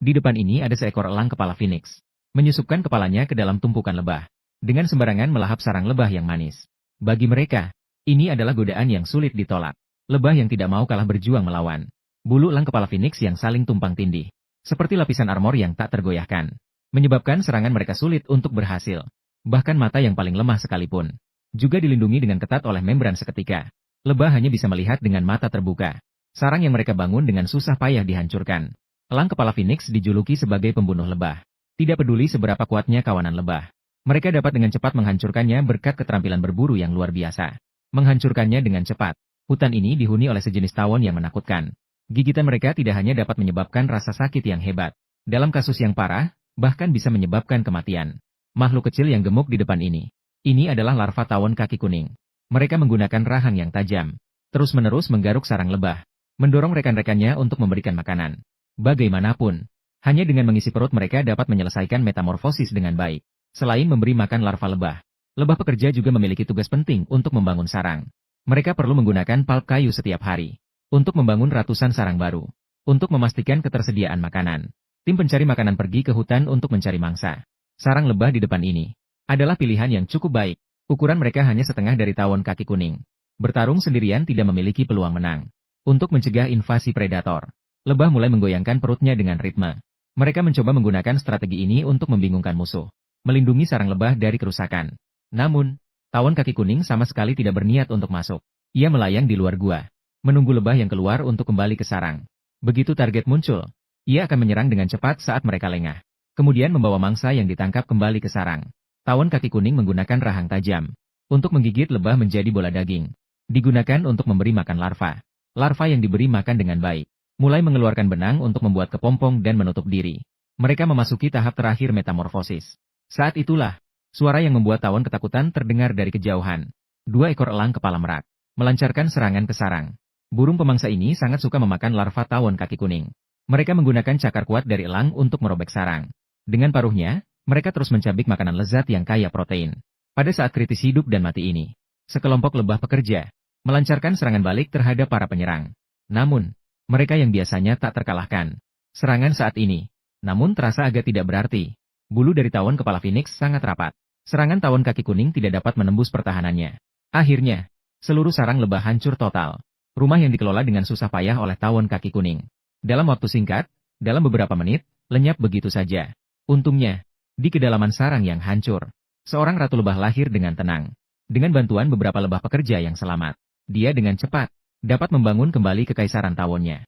Di depan ini ada seekor elang kepala phoenix. Menyusupkan kepalanya ke dalam tumpukan lebah. Dengan sembarangan melahap sarang lebah yang manis. Bagi mereka, ini adalah godaan yang sulit ditolak. Lebah yang tidak mau kalah berjuang melawan. Bulu elang kepala phoenix yang saling tumpang tindih. Seperti lapisan armor yang tak tergoyahkan. Menyebabkan serangan mereka sulit untuk berhasil. Bahkan mata yang paling lemah sekalipun. Juga dilindungi dengan ketat oleh membran seketika. Lebah hanya bisa melihat dengan mata terbuka. Sarang yang mereka bangun dengan susah payah dihancurkan. Elang kepala phoenix dijuluki sebagai pembunuh lebah. Tidak peduli seberapa kuatnya kawanan lebah. Mereka dapat dengan cepat menghancurkannya berkat keterampilan berburu yang luar biasa. Menghancurkannya dengan cepat. Hutan ini dihuni oleh sejenis tawon yang menakutkan. Gigitan mereka tidak hanya dapat menyebabkan rasa sakit yang hebat. Dalam kasus yang parah, bahkan bisa menyebabkan kematian. Makhluk kecil yang gemuk di depan ini. Ini adalah larva tawon kaki kuning. Mereka menggunakan rahang yang tajam, terus-menerus menggaruk sarang lebah, mendorong rekan-rekannya untuk memberikan makanan. Bagaimanapun, hanya dengan mengisi perut mereka dapat menyelesaikan metamorfosis dengan baik. Selain memberi makan larva lebah, lebah pekerja juga memiliki tugas penting untuk membangun sarang. Mereka perlu menggunakan pulp kayu setiap hari, untuk membangun ratusan sarang baru, untuk memastikan ketersediaan makanan. Tim pencari makanan pergi ke hutan untuk mencari mangsa. Sarang lebah di depan ini adalah pilihan yang cukup baik. Ukuran mereka hanya setengah dari tawon kaki kuning. Bertarung sendirian tidak memiliki peluang menang. Untuk mencegah invasi predator, lebah mulai menggoyangkan perutnya dengan ritme. Mereka mencoba menggunakan strategi ini untuk membingungkan musuh, melindungi sarang lebah dari kerusakan. Namun, tawon kaki kuning sama sekali tidak berniat untuk masuk. Ia melayang di luar gua, menunggu lebah yang keluar untuk kembali ke sarang. Begitu target muncul, ia akan menyerang dengan cepat saat mereka lengah. Kemudian membawa mangsa yang ditangkap kembali ke sarang. Tawon kaki kuning menggunakan rahang tajam untuk menggigit lebah menjadi bola daging. Digunakan untuk memberi makan larva. Larva yang diberi makan dengan baik mulai mengeluarkan benang untuk membuat kepompong dan menutup diri. Mereka memasuki tahap terakhir metamorfosis. Saat itulah, suara yang membuat tawon ketakutan terdengar dari kejauhan. 2 ekor elang kepala merak melancarkan serangan ke sarang. Burung pemangsa ini sangat suka memakan larva tawon kaki kuning. Mereka menggunakan cakar kuat dari elang untuk merobek sarang. Dengan paruhnya, mereka terus mencabik makanan lezat yang kaya protein. Pada saat kritis hidup dan mati ini, sekelompok lebah pekerja melancarkan serangan balik terhadap para penyerang. Namun, mereka yang biasanya tak terkalahkan. Serangan saat ini, namun terasa agak tidak berarti. Bulu dari tawon kepala phoenix sangat rapat. Serangan tawon kaki kuning tidak dapat menembus pertahanannya. Akhirnya, seluruh sarang lebah hancur total. Rumah yang dikelola dengan susah payah oleh tawon kaki kuning. Dalam waktu singkat, dalam beberapa menit, lenyap begitu saja. Untungnya, di kedalaman sarang yang hancur, seorang ratu lebah lahir dengan tenang. Dengan bantuan beberapa lebah pekerja yang selamat, dia dengan cepat dapat membangun kembali kekaisaran tawonnya.